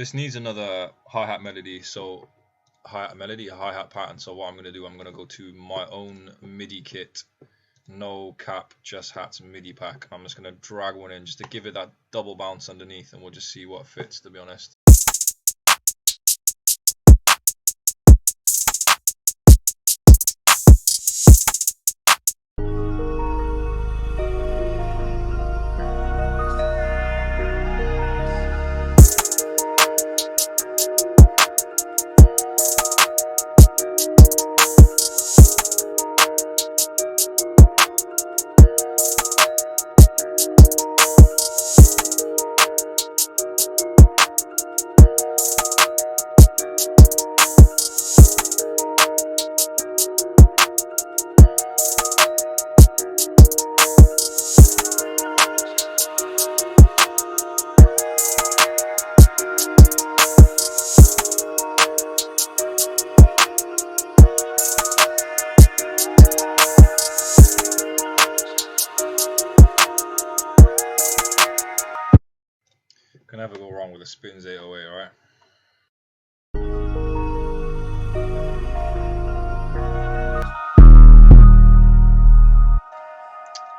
This needs another hi-hat melody, so hi-hat melody, a hi-hat pattern. So what I'm going to do, I'm going to go to my own MIDI kit, no cap, just hats MIDI pack. I'm just going to drag one in just to give it that double bounce underneath, and we'll just see what fits, to be honest. Can never go wrong with a Spins 808, right?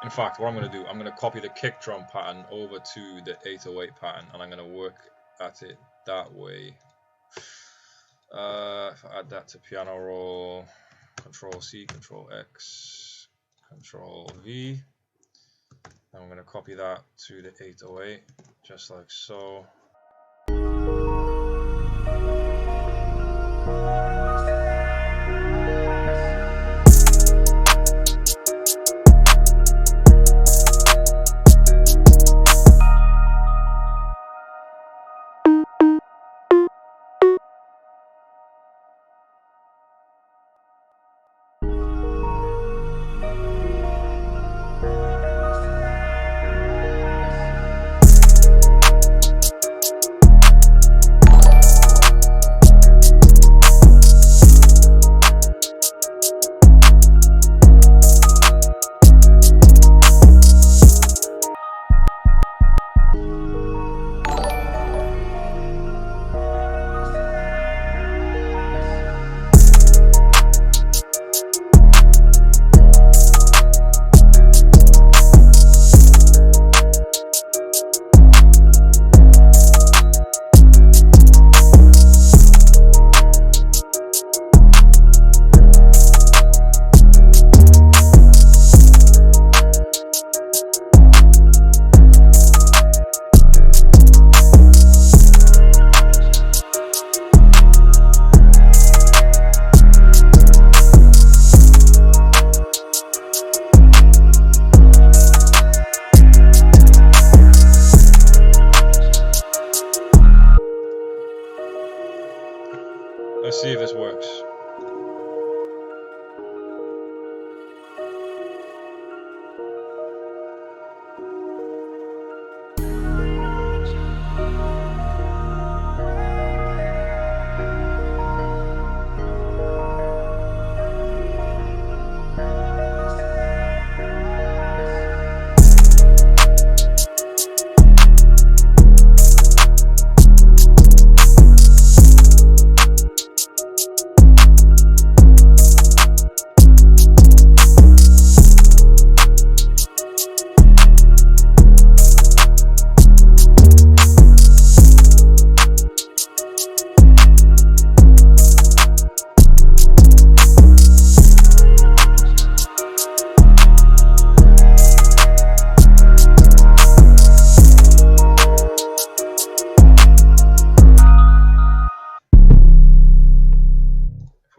In fact, what I'm going to do, I'm going to copy the kick drum pattern over to the 808 pattern, and I'm going to work at it that way. If I add that to piano roll, Control C, Control X, Control V. I'm going to copy that to the 808, just like so. Let's see if this works.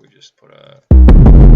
Just put a